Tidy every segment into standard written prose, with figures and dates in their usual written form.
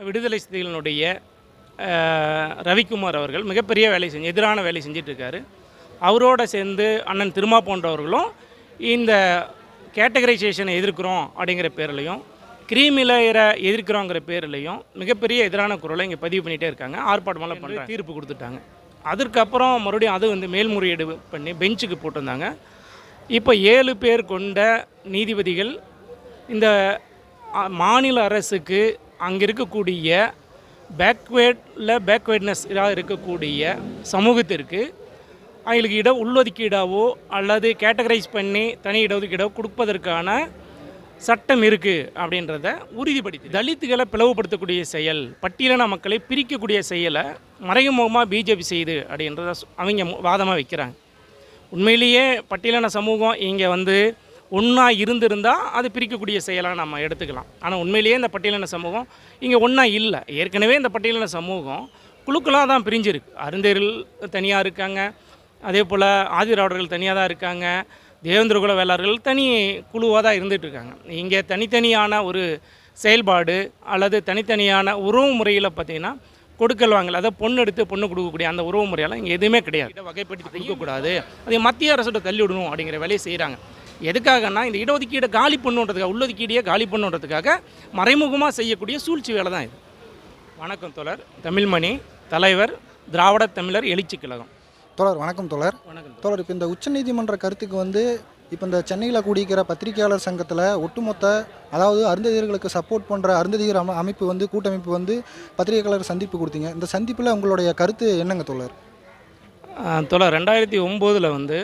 விடுதலை சிறுத்தைகளினுடைய ரவிக்குமார் அவர்கள் மிகப்பெரிய எதிரான வேலை செஞ்சிட்ருக்காரு. அவரோட சேர்ந்து அண்ணன் திருமா போன்றவர்களும் இந்த கேட்டகரைசேஷனை எதிர்க்கிறோம் அப்படிங்கிற பேர்லையும், கிரீமி லேயரை எதிர்க்கிறோங்கிற பேர்லையும் மிகப்பெரிய எதிரான குரலை இங்கே பதிவு பண்ணிகிட்டே இருக்காங்க. ஆர்ப்பாட்டமெல்லாம் பண்ணுறாங்க. தீர்ப்பு கொடுத்துட்டாங்க. அதற்கப்புறம் மறுபடியும் அது மேல்முறையீடு பண்ணி பெஞ்சுக்கு போட்டிருந்தாங்க. இப்போ 7 பேர் கொண்ட நீதிபதிகள் இந்த மாநில அரசுக்கு அங்கே இருக்கக்கூடிய பேக்வேர்ட்னஸ் இருக்கக்கூடிய சமூகத்திற்கு அவங்களுக்கு உள்ளொதுக்கீடாவோ அல்லது கேட்டகரைஸ் பண்ணி தனி இடஒதுக்கீடாவோ கொடுப்பதற்கான சட்டம் இருக்குது அப்படின்றத உறுதிப்படுத்தி, தலித்துகளை பிளவுபடுத்தக்கூடிய செயல், பட்டியலின மக்களை பிரிக்கக்கூடிய செயலை மறைமுகமாக பிஜேபி செய்யுது அப்படின்றத அவங்க வாதமாக வைக்கிறாங்க. உண்மையிலேயே பட்டியலின சமூகம் இங்கே ஒன்றா இருந்திருந்தால் அது பிரிக்கக்கூடிய செயலாக நம்ம எடுத்துக்கலாம். ஆனால் உண்மையிலேயே இந்த பட்டியலின சமூகம் இங்கே ஒன்றா இல்லை. ஏற்கனவே இந்த பட்டியலின சமூகம் குழுக்களாக தான் பிரிஞ்சிருக்கு. அருந்தேரில் தனியாக இருக்காங்க, அதே போல் ஆதிராவடர்கள் தனியாக தான் இருக்காங்க, தேவேந்திரகுல வேளாளர்கள் தனி குழுவாக தான் இருந்துகிட்ருக்காங்க. இங்கே தனித்தனியான ஒரு செயல்பாடு அல்லது தனித்தனியான உறவு முறையில் பார்த்திங்கன்னா கொடுக்கல் வாங்கல், அதை பொண்ணு எடுத்து பொண்ணு கொடுக்கக்கூடிய அந்த உறவு முறையெல்லாம் இங்கே எதுவுமே கிடையாது. வகைப்படுத்தி கொடுக்கக்கூடாது, அதை மத்திய அரசோட தள்ளி விடணும் அப்படிங்கிற வேலையை செய்கிறாங்க. எதுக்காகனா இந்த இடஒதுக்கீடை காலி பண்ணுன்றதுக்காக, உள்ளொதுக்கீடையே காலி பண்ணுன்றதுக்காக மறைமுகமாக செய்யக்கூடிய சூழ்ச்சி வேலை தான் இது. வணக்கம் தோழர். தமிழ்மணி, தலைவர், திராவிட தமிழர் எழுச்சி கழகம். தோழர் வணக்கம் தோழர். வணக்கம் தோழர். இப்போ இந்த உச்சநீதிமன்ற கருத்துக்கு இப்போ இந்த சென்னையில் கூடியிருக்கிற பத்திரிகையாளர் சங்கத்தில் ஒட்டுமொத்த, அதாவது அருந்ததியர்களுக்கு சப்போர்ட் பண்ணுற அருந்ததியர் அமைப்பு கூட்டமைப்பு பத்திரிகையாளர் சந்திப்பு கொடுத்தீங்க. இந்த சந்திப்பில் உங்களுடைய கருத்து என்னங்க தோழர்? தோழர், 2009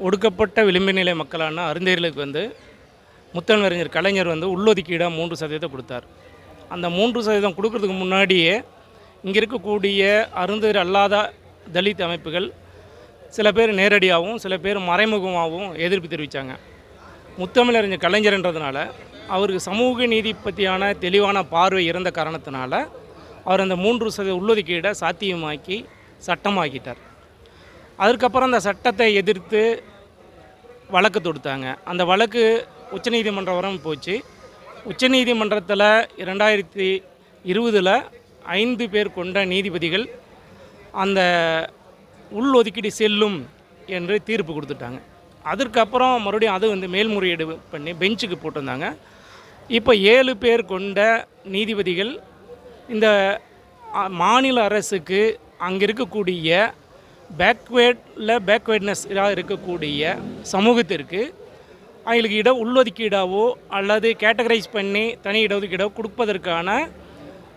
ஒடுக்கப்பட்ட விளிம்பு நிலை மக்களான அருந்ததியர்களுக்கு முத்தமிழறிஞர் கலைஞர் உள்ளொதுக்கீடாக 3% கொடுத்தார். அந்த 3% கொடுக்கறதுக்கு முன்னாடியே இங்கே இருக்கக்கூடிய அருந்ததியர் அல்லாத தலித் அமைப்புகள் சில பேர் நேரடியாகவும் சில பேர் மறைமுகமாகவும் எதிர்ப்பு தெரிவித்தாங்க. முத்தமிழறிஞர் கலைஞர்ன்றதுனால அவருக்கு சமூக நீதி பற்றியான தெளிவான பார்வை இருந்த காரணத்தினால அவர் அந்த 3% உள்ளொதுக்கீடை சாத்தியமாக்கி சட்டமாக்கிட்டார். அதுக்கப்புறம் அந்த சட்டத்தை எதிர்த்து வழக்கு தொடுத்தாங்க. அந்த வழக்கு உச்சநீதிமன்றம் வரம் போச்சு. உச்சநீதிமன்றத்தில் 2020 5 பேர் கொண்ட நீதிபதிகள் அந்த உள்ளொதுக்கீடு செல்லும் என்று தீர்ப்பு கொடுத்துட்டாங்க. அதற்கப்புறம் மறுபடியும் அது மேல்முறையீடு பண்ணி பெஞ்சுக்கு போட்டிருந்தாங்க. இப்போ 7 பேர் கொண்ட நீதிபதிகள் இந்த மாநில அரசுக்கு அங்கே இருக்கக்கூடிய பேக்வேர்ட்னஸ் இருக்கக்கூடிய சமூகத்திற்கு அவங்களுக்கு உள்ளொதுக்கீடாவோ அல்லது கேட்டகரைஸ் பண்ணி தனி இடஒதுக்கீடாவோ கொடுப்பதற்கான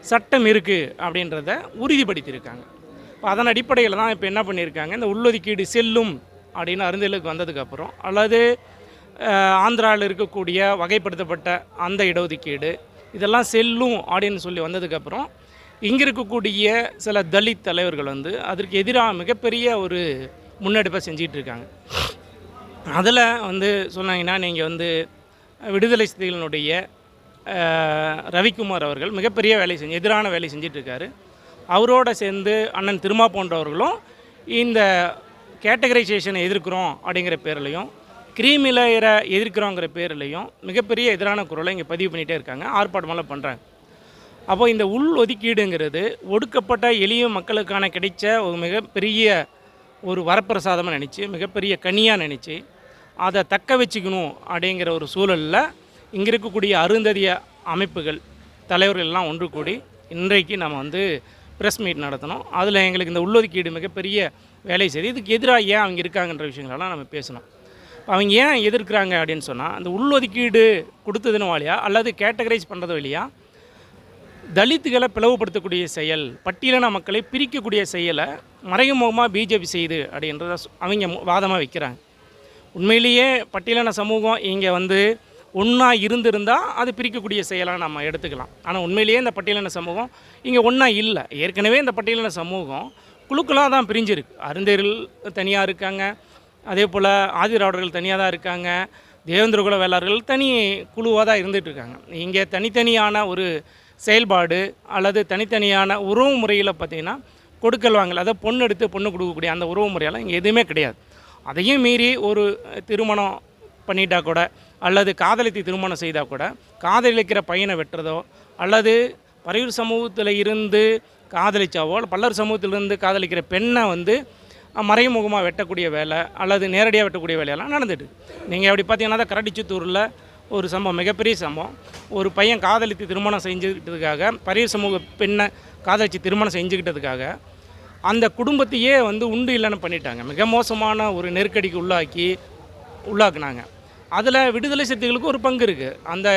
சட்டம் இருக்குது அப்படின்றத உறுதிப்படுத்தியிருக்காங்க. இப்போ அதன் அடிப்படையில் தான் இப்போ என்ன பண்ணியிருக்காங்க, இந்த உள்ளொதுக்கீடு செல்லும் அப்படின்னு அருந்ததியர்களுக்கு வந்ததுக்கப்புறம், அல்லது ஆந்திராவில் இருக்கக்கூடிய வகைப்படுத்தப்பட்ட அந்த இடஒதுக்கீடு இதெல்லாம் செல்லும் அப்படின்னு சொல்லி வந்ததுக்கப்புறம் இங்கே இருக்கக்கூடிய சில தலித் தலைவர்கள் அதற்கு எதிராக மிகப்பெரிய ஒரு முன்னெடுப்பை செஞ்சிட்ருக்காங்க. அதில் சொன்னாங்கன்னா, நீங்கள் விடுதலை சிறுத்தைகளினுடைய ரவிக்குமார் அவர்கள் மிகப்பெரிய எதிரான வேலை செஞ்சிட்ருக்காரு. அவரோட சேர்ந்து அண்ணன் திருமா போன்றவர்களும் இந்த கேட்டகரைசேஷனை எதிர்க்கிறோம் அப்படிங்கிற பேர்லையும், கிரீமி லேயரை எதிர்க்கிறோங்கிற பேர்லையும் மிகப்பெரிய எதிரான குரலை இங்கே பதிவு பண்ணிகிட்டே இருக்காங்க. ஆர்ப்பாட்டமெல்லாம் பண்ணுறாங்க. அப்போ இந்த உள் ஒதுக்கீடுங்கிறது ஒடுக்கப்பட்ட எளிய மக்களுக்கான கிடைச்ச ஒரு மிகப்பெரிய ஒரு வரப்பிரசாதமாக நினச்சி, மிகப்பெரிய கனியாக நினச்சி அதை தக்க வச்சுக்கணும் அப்படிங்கிற ஒரு சூழலில் இங்கே இருக்கக்கூடிய அருந்ததிய அமைப்புகள் தலைவர்கள் எல்லாம் ஒன்று கூடி இன்றைக்கு நம்ம ப்ரெஸ் மீட் நடத்தணும். அதில் எங்களுக்கு இந்த உள்ளொதுக்கீடு மிகப்பெரிய வேலை செய்து இதுக்கு எதிராக ஏன் அவங்க இருக்காங்கன்ற விஷயங்களெல்லாம் நம்ம பேசணும். அவங்க ஏன் எதிர்க்கிறாங்க அப்படின்னு சொன்னால், அந்த உள்ளொதுக்கீடு கொடுத்ததுன்னு வழியா அல்லது கேட்டகரைஸ் பண்ணுறது வழியா தலித்துகளை பிளவுபடுத்தக்கூடிய செயல், பட்டியலின மக்களை பிரிக்கக்கூடிய செயலை மறைமுகமாக பிஜேபி செய்யுது அப்படின்றத அவங்க வாதமாக வைக்கிறாங்க. உண்மையிலேயே பட்டியலின சமூகம் இங்கே ஒன்றா இருந்திருந்தால் அது பிரிக்கக்கூடிய செயலாக நம்ம எடுத்துக்கலாம். ஆனால் உண்மையிலேயே இந்த பட்டியலின சமூகம் இங்கே ஒன்றா இல்லை. ஏற்கனவே இந்த பட்டியலின சமூகம் குழுக்களாக தான் பிரிஞ்சிருக்கு. அருந்தேரில் தனியாக இருக்காங்க, அதே போல் ஆதிராவடர்கள் தனியாக தான் இருக்காங்க, தேவேந்திரகுல வேளாளர்கள் தனி குழுவாக தான் இருந்துகிட்ருக்காங்க. இங்கே தனித்தனியான ஒரு செயல்பாடு அல்லது தனித்தனியான உறவு முறையில் பார்த்திங்கன்னா கொடுக்கல் வாங்கல், அதை பொண்ணு எடுத்து பொண்ணு கொடுக்கக்கூடிய அந்த உறவு முறையெல்லாம் இங்கே எதுவுமே கிடையாது. அதையும் மீறி ஒரு திருமணம் பண்ணிட்டா கூட அல்லது காதலித்து திருமணம் செய்தால் கூட காதலிக்கிற பையனை வெட்டுறதோ அல்லது பறையூர் சமூகத்தில் இருந்து காதலிச்சாவோ பல்லர் சமூகத்திலிருந்து காதலிக்கிற பெண்ணை வந்து மறைமுகமாக வெட்டக்கூடிய வேலை அல்லது நேரடியாக வெட்டக்கூடிய வேலையெல்லாம் நடந்துட்டு. நீங்கள் அப்படி பார்த்தீங்கன்னா தான் கரடிச்சுத்தூரில் ஒரு சம்பவம், மிகப்பெரிய சம்பவம். ஒரு பையன் காதலித்து திருமணம் செஞ்சுக்கிட்டதுக்காக, பறையூர் சமூக பெண்ணை காதலித்து திருமணம் செஞ்சுக்கிட்டதுக்காக அந்த குடும்பத்தையே வந்து உண்டு இல்லைன்னு பண்ணிட்டாங்க. மிக மோசமான ஒரு நெருக்கடிக்கு உள்ளாக்குனாங்க. அதில் விடுதலை சிறுத்தைகளுக்கு ஒரு பங்கு இருக்குது. அந்த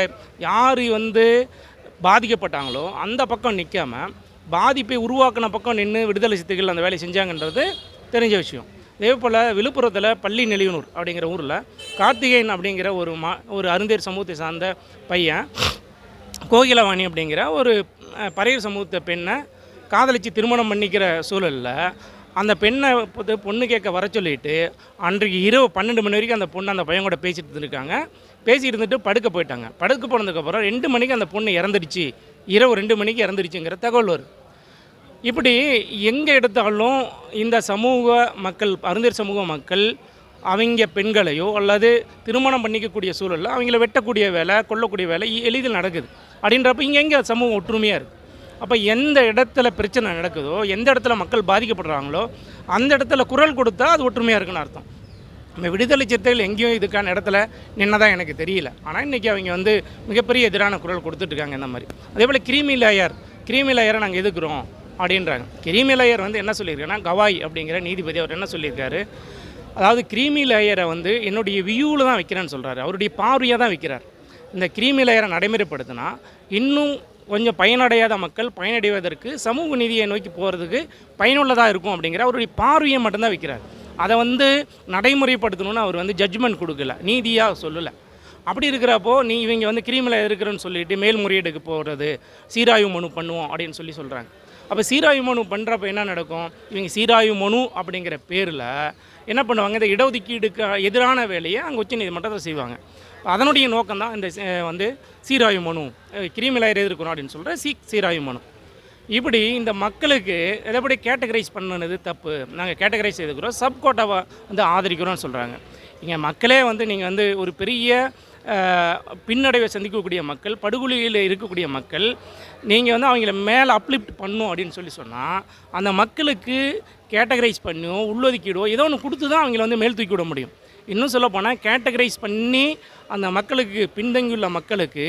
யார் வந்து பாதிக்கப்பட்டாங்களோ அந்த பக்கம் நிற்காமல் பாதிப்பை உருவாக்கின பக்கம் நின்று விடுதலை சிறுத்தைகள் அந்த வேலையை செஞ்சாங்கன்றது தெரிஞ்ச விஷயம். இதே போல் விழுப்புரத்தில் பள்ளி நெளியனூர் அப்படிங்கிற ஊரில் கார்த்திகேயன் அப்படிங்கிற ஒரு அருந்தேர் சமூகத்தை சார்ந்த பையன் கோகிலவாணி அப்படிங்கிற ஒரு பறையூர் சமூகத்தை பெண்ணை காதலித்து திருமணம் பண்ணிக்கிற சூழலில் அந்த பெண்ணை பொண்ணு கேட்க வர சொல்லிட்டு அன்றைக்கு இரவு 12 மணி வரைக்கும் அந்த பொண்ணு அந்த பையன் கூட பேசிட்டு இருந்திருக்காங்க. பேசிட்டு இருந்துட்டு படுக்க போயிட்டாங்க. படுக்க போனதுக்கப்புறம் 2 மணிக்கு அந்த பொண்ணு இறந்துடுச்சு, இரவு 2 மணிக்கு இறந்துடுச்சுங்கிற தகவல் வரும். இப்படி எங்கே எடுத்தாலும் இந்த சமூக மக்கள், அருந்தேர் சமூக மக்கள் அவங்க பெண்களையோ அல்லது திருமணம் பண்ணிக்கக்கூடிய சூழலில் அவங்கள வெட்டக்கூடிய வேலை, கொல்லக்கூடிய வேலை எளிதில் நடக்குது. அப்படின்றப்ப எங்கே சமூகம் ஒற்றுமையாக இருக்குது. அப்போ எந்த இடத்துல பிரச்சனை நடக்குதோ, எந்த இடத்துல மக்கள் பாதிக்கப்படுறாங்களோ அந்த இடத்துல குரல் கொடுத்தா அது ஒற்றுமையாக இருக்குன்னு அர்த்தம். நம்ம விடுதலை சிறுத்தைகள் எங்கேயும் இதுக்கான இடத்துல நின்னதான் எனக்கு தெரியல. ஆனால் இன்றைக்கி அவங்க வந்து மிகப்பெரிய எதிரான குரல் கொடுத்துட்ருக்காங்க இந்த மாதிரி. அதே போல் கிரீமி லேயரை நாங்கள் எதுக்குறோம் அப்படின்றாங்க. கிரீமி லேயர் வந்து என்ன சொல்லியிருக்காங்கன்னா, கவாய் அப்படிங்கிற நீதிபதி அவர் என்ன சொல்லியிருக்காரு, அதாவது கிரீமி லேயரை வந்து என்னுடைய வியூவில் தான் வைக்கிறேன்னு சொல்கிறாரு. அவருடைய பார்வையாக தான் வைக்கிறார். இந்த கிரீமி லேயரை நடைமுறைப்படுத்தினா இன்னும் கொஞ்சம் பயனடையாத மக்கள் பயனடைவதற்கு சமூக நீதியை நோக்கி போகிறதுக்கு பயனுள்ளதாக இருக்கும் அப்படிங்கிற அவருடைய பார்வையை மட்டும்தான் வைக்கிறார். அதை வந்து நடைமுறைப்படுத்தணும்னு அவர் வந்து ஜட்ஜ்மெண்ட் கொடுக்கல, நீதியாக சொல்லலை. அப்படி இருக்கிறப்போ இவங்க வந்து கிரீமில் இருக்கிறேன்னு சொல்லிட்டு மேல்முறையீடுக்கு போகிறது, சீராய்வு மனு பண்ணுவோம் அப்படின்னு சொல்கிறாங்க. அப்போ சீராய்வு மனு பண்ணுறப்ப என்ன நடக்கும், இவங்க சீராய்வு மனு அப்படிங்கிற பேரில் என்ன பண்ணுவாங்க, இந்த இடஒதுக்கீடுக்கு எதிரான வேலையை அங்கே உச்சநீதிமன்றத்தில் செய்வாங்க. அதனுடைய நோக்கம் தான் இந்த வந்து சீராய்வு மனு, கிரீமி லேயர் எதிர்க்கணும் அப்படின்னு சொல்கிற சீராய்வு மனு. இப்படி இந்த மக்களுக்கு எதைப்படி கேட்டகரைஸ் பண்ணது தப்பு, நாங்கள் கேட்டகரைஸ் செய்துக்கிறோம், சப்கோட்டாவை வந்து ஆதரிக்கிறோம்னு சொல்கிறாங்க. இங்கே மக்களே வந்து நீங்கள் வந்து ஒரு பெரிய பின்னடைவை சந்திக்கக்கூடிய மக்கள், படுகொலியில் இருக்கக்கூடிய மக்கள், நீங்கள் வந்து அவங்கள மேலே அப்லிஃப்ட் பண்ணும் அப்படின்னு சொன்னால் அந்த மக்களுக்கு கேட்டகரைஸ் பண்ணியோ உள்ளொதுக்கீடோ ஏதோ ஒன்று கொடுத்து தான் அவங்கள வந்து மேல் தூக்கி விட முடியும். இன்னும் சொல்லப்போனால் கேட்டகரைஸ் பண்ணி அந்த மக்களுக்கு, பின்தங்கியுள்ள மக்களுக்கு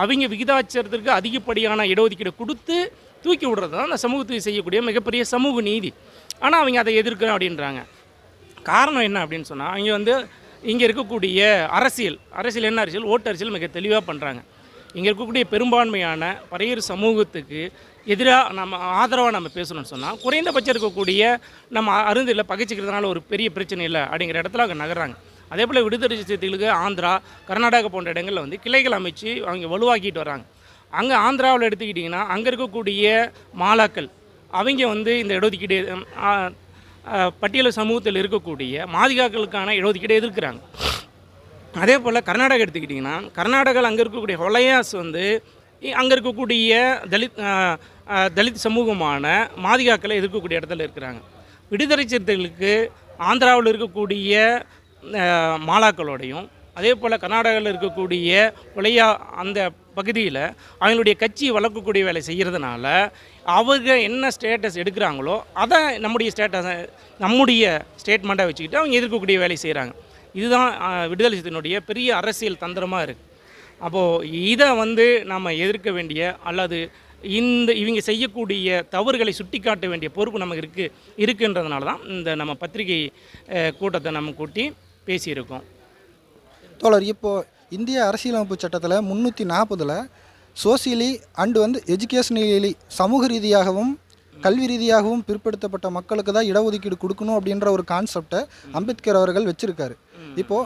அவங்க விகிதாச்சாரத்திற்கு அதிகப்படியான இடஒதுக்கீடு கொடுத்து தூக்கி விடுறது தான் அந்த சமூகத்துக்கு செய்யக்கூடிய மிகப்பெரிய சமூக நீதி. ஆனால் அவங்க அதை எதிர்க்கிறோம் அப்படின்றாங்க. காரணம் என்ன அப்படின்னு சொன்னால், அவங்க வந்து இங்கே இருக்கக்கூடிய அரசியல் என்ன அரசியல், ஓட்டு அரசியல் மிக தெளிவாக பண்ணுறாங்க. இங்கே இருக்கக்கூடிய பெரும்பான்மையான பறையூர் சமூகத்துக்கு எதிராக நம்ம ஆதரவாக நம்ம பேசணும்னு சொன்னால் குறைந்தபட்சம் இருக்கக்கூடிய நம்ம அருந்தில் பகைச்சிக்கிறதுனால ஒரு பெரிய பிரச்சனை இல்லை அப்படிங்கிற இடத்துல அவங்க நகர்றாங்க. அதே போல் விடுதலை சிறுத்தைகளுக்கு ஆந்திரா, கர்நாடகா போன்ற இடங்களில் வந்து கிளைகள் அமைச்சு அவங்க வலுவாக்கிட்டு வராங்க. அங்கே ஆந்திராவில் எடுத்துக்கிட்டிங்கன்னா அங்கே இருக்கக்கூடிய மாலாக்கள் அவங்க வந்து இந்த இடஒதுக்கீடு பட்டியல் சமூகத்தில் இருக்கக்கூடிய மாதிகாக்களுக்கான இடஒதுக்கீடு எதிர்க்கிறாங்க. அதே போல் கர்நாடகா எடுத்துக்கிட்டிங்கன்னா கர்நாடகாவில் அங்கே இருக்கக்கூடிய ஹொலையாஸ் வந்து அங்கே இருக்கக்கூடிய தலித் சமூகமான மாதிகாக்களை எதிர்க்கக்கூடிய இடத்துல இருக்கிறாங்க. விடுதலை சிறுத்தைகளுக்கு ஆந்திராவில் இருக்கக்கூடிய மாலாக்களோடையும் அதே போல் கர்நாடகாவில் இருக்கக்கூடிய ஒலையா அந்த பகுதியில் அவங்களுடைய கட்சியை வளர்க்கக்கூடிய வேலை செய்கிறதுனால அவங்க என்ன ஸ்டேட்டஸ் எடுக்கிறாங்களோ அதை நம்முடைய ஸ்டேட்மெண்ட்டாக வச்சுக்கிட்டு அவங்க எதிர்க்கக்கூடிய வேலை செய்கிறாங்க. இதுதான் விடுதலை சிறுத்தையினுடைய பெரிய அரசியல் தந்திரமாக இருக்குது. அப்போது இதை வந்து நம்ம எதிர்க்க வேண்டிய அல்லது இவங்க செய்யக்கூடிய தவறுகளை சுட்டி காட்ட வேண்டிய பொறுப்பு நமக்கு இருக்குன்றதுனால தான் இந்த நம்ம பத்திரிகை கூட்டத்தை நம்ம கூட்டி பேசியிருக்கோம். தோழர், இப்போது இந்திய அரசியலமைப்பு சட்டத்தில் 340 சோசியலி அண்டு வந்து எஜுகேஷனலி சமூக ரீதியாகவும் கல்வி ரீதியாகவும் பிற்படுத்தப்பட்ட மக்களுக்கு தான் இடஒதுக்கீடு கொடுக்கணும் அப்படின்ற ஒரு கான்செப்டை அம்பேத்கர் அவர்கள் வச்சுருக்காரு. இப்போ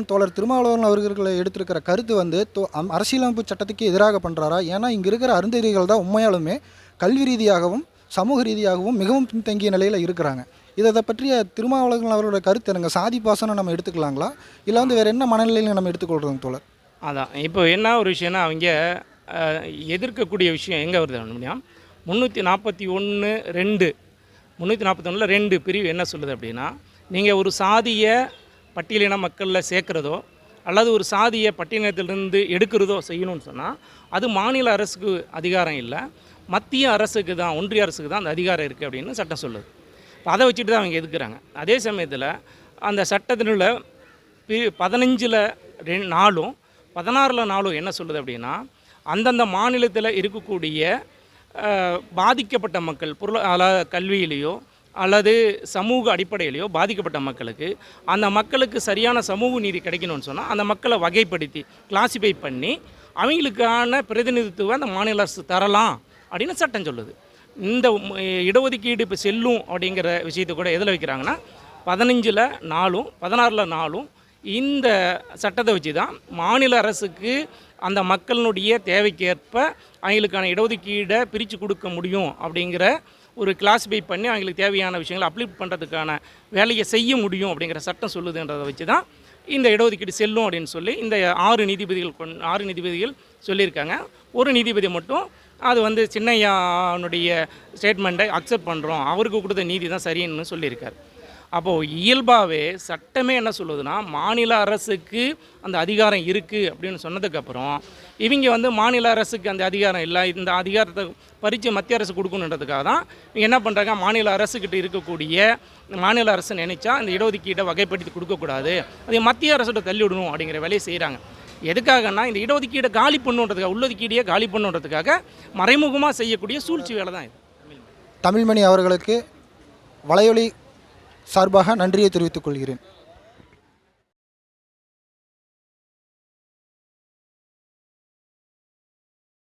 தோழர் திருமாவளவன் அவர்களை எடுத்திருக்கிற கருத்து வந்து அரசியலமைப்பு சட்டத்துக்கு எதிராக பண்ணுறாரா? ஏன்னா இங்கே இருக்கிற அருந்ததிகள் தான் உண்மையாலுமே கல்வி ரீதியாகவும் சமூக ரீதியாகவும் மிகவும் பின்தங்கிய நிலையில் இருக்கிறாங்க. இதை பற்றிய திருமாவளவன் அவரோட கருத்து எனக்கு சாதி பாசனம் நம்ம எடுத்துக்கலாங்களா, இல்லை வந்து வேறு என்ன மனநிலையில் நம்ம எடுத்துக்கொள்கிறோம் தோழர்? அதான் இப்போ என்ன ஒரு விஷயம்னா, அவங்க எதிர்க்கக்கூடிய விஷயம் எங்கே வருது அப்படின்னா 341(2) பிரிவு என்ன சொல்லுது அப்படின்னா, நீங்கள் ஒரு சாதிய பட்டியலின மக்களில் சேர்க்குறதோ அல்லது ஒரு சாதியை பட்டியலினத்திலிருந்து எடுக்கிறதோ செய்யணும்னு சொன்னால் அது மாநில அரசுக்கு அதிகாரம் இல்லை, மத்திய அரசுக்கு தான், ஒன்றிய அரசுக்கு தான் அந்த அதிகாரம் இருக்குது அப்படின்னு சட்டம் சொல்லுது. இப்போ அதை வச்சுட்டு தான் அவங்க எதுக்குறாங்க. அதே சமயத்தில் அந்த சட்டத்தினுள்ள 15ல் 4 16ல் 4 என்ன சொல்லுது அப்படின்னா, அந்தந்த மாநிலத்தில் இருக்கக்கூடிய பாதிக்கப்பட்ட மக்கள் கல்வியிலேயோ அல்லது சமூக அடிப்படையிலையோ பாதிக்கப்பட்ட மக்களுக்கு அந்த மக்களுக்கு சரியான சமூக நீதி கிடைக்கணும்னு சொன்னால் அந்த மக்களை வகைப்படுத்தி கிளாசிஃபை பண்ணி அவங்களுக்கான பிரதிநிதித்துவம் அந்த மாநில அரசு தரலாம் அப்படின்னு சட்டம் சொல்லுது. இந்த இடஒதுக்கீடு இப்போ செல்லும் அப்படிங்கிற விஷயத்தை கூட எதில் வைக்கிறாங்கன்னா 15ல் 4 16ல் 4 இந்த சட்டத்தை வச்சு தான் மாநில அரசுக்கு அந்த மக்களினுடைய தேவைக்கேற்ப அவங்களுக்கான இடஒதுக்கீடை பிரித்து கொடுக்க முடியும் அப்படிங்கிற ஒரு கிளாஸிஃபை பண்ணி அவங்களுக்கு தேவையான விஷயங்களை அப்ளை பண்ணுறதுக்கான வேலையை செய்ய முடியும் அப்படிங்கிற சட்டம் சொல்லுதுன்றதை வச்சு தான் இந்த இடஒதுக்கீடு செல்லும் அப்படின்னு சொல்லி இந்த 6 நீதிபதிகள் சொல்லியிருக்காங்க. ஒரு நீதிபதி மட்டும் அது சின்னையானுடைய ஸ்டேட்மெண்ட்டை அக்செப்ட் பண்ணுறோம், அவருக்கு கொடுத்த நீதி தான் சரின்னு சொல்லியிருக்கார். அப்போது இயல்பாகவே சட்டமே என்ன சொல்லுதுன்னா மாநில அரசுக்கு அந்த அதிகாரம் இருக்குது அப்படின்னு சொன்னதுக்கப்புறம் இவங்க மாநில அரசுக்கு அந்த அதிகாரம் இல்லை, இந்த அதிகாரத்தை பறித்து மத்திய அரசு கொடுக்கணுன்றதுக்காக தான் இவங்க என்ன பண்ணுறாங்க, மாநில அரசுக்கிட்ட இருக்கக்கூடிய மாநில அரசு நினைச்சா இந்த இடஒதுக்கீட்டை வகைப்படுத்தி கொடுக்கக்கூடாது, அதை மத்திய அரசுகிட்ட தள்ளி விடணும் அப்படிங்கிற வேலையை செய்கிறாங்க. எதுக்காகனா இந்த இடஒதுக்கீடை காலி பண்ணுன்றதுக்காக, உள்ளொதுக்கீடையே காலி பண்ணுன்றதுக்காக மறைமுகமாக செய்யக்கூடிய சூழ்ச்சி வேலை தான் இது. தமிழ்மணி அவர்களுக்கு வலையொலி சார்பாக நன்றியை தெரிவித்துக் கொள்கிறேன்.